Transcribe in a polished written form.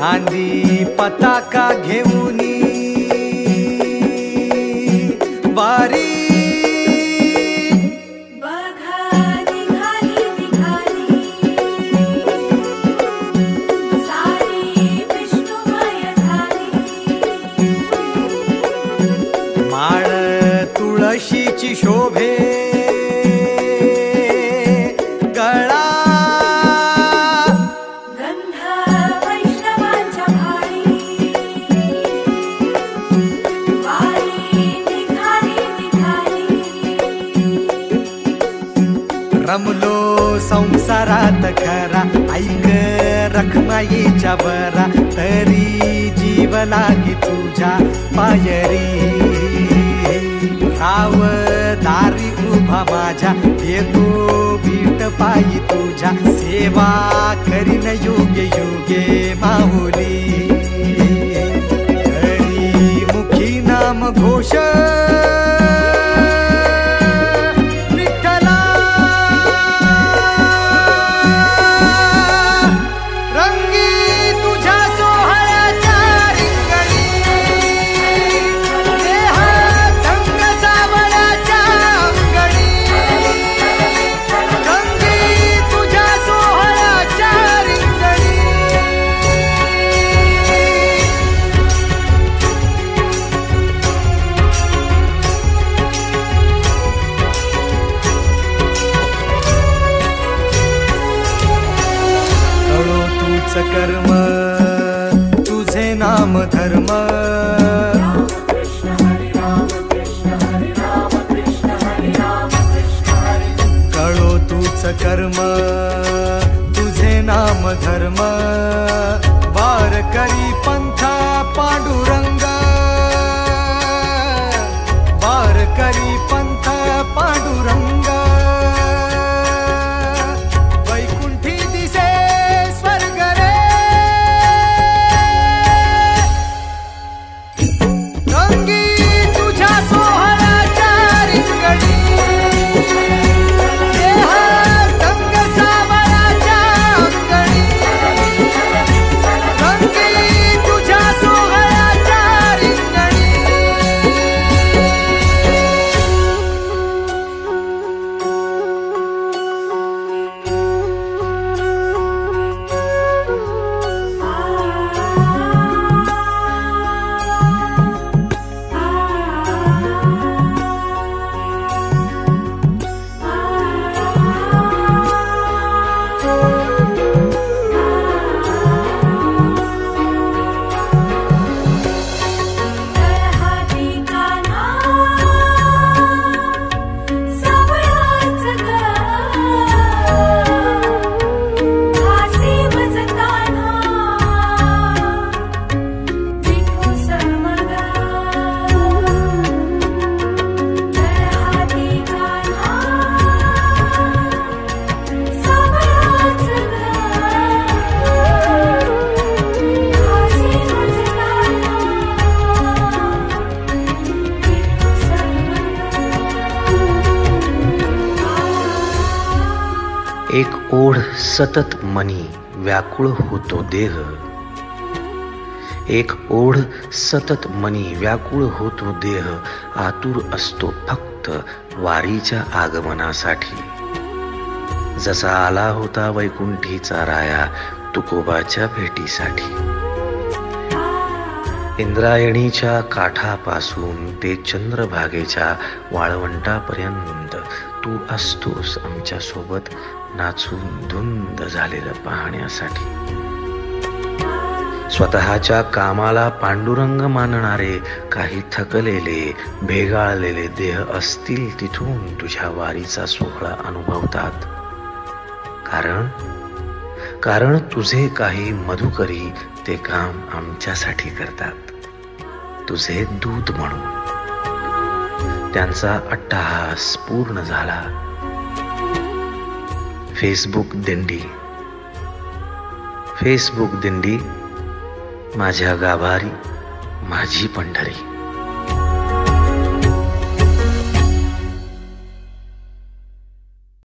खांदी पताका घेऊनी वारी माळ तुळशीची शोभे गळा गंध वैष्णवांच्या भाळी वारी निघाली निघाली रमलो संसारात खरा ऐक रखमाईच्या बरा तरी जीव लागी तुझ्या पायरी राव दारी उभा माझ्या येतो बीट पायी तुझ्या सेवा करीन योगे योगे माहुली हरी मुखी नाम घोष कर्म तुझे नाम धर्म कळो तूच कर्म तुझे नाम धर्म वार करी पंथ पांडुरंग वार करी पंथ पांडुरंग एक ओढ सतत मनी व्याकुळ होतो देह एक ओढ सतत मनी व्याकुळ होतो देह आतुर असतो फक्त वारीच्या आगमनासाठी जसा आला होता वैकुंठीचा राया तुकोबाच्या भेटीसाठी इंद्रायणीच्या काठापासून ते चंद्रभागेच्या वाळवंटापर्यंत तू असतोस आमच्या सोबत नाचून धुंद झालेलं पाहण्यासाठी स्वतःच्या कामाला पांडुरंग मानणारे काही थकलेले भेगाळलेले देह असतील तिथून तुझ्या वारीचा सोहळा अनुभवतात कारण तुझे काही मधुकरी ते काम आमच्यासाठी करतात तुझे दूत म्हणून त्यांचा अट्टहास पूर्ण झाला फेसबुक दिंडी माझ्या गाभारी माझी पंढरी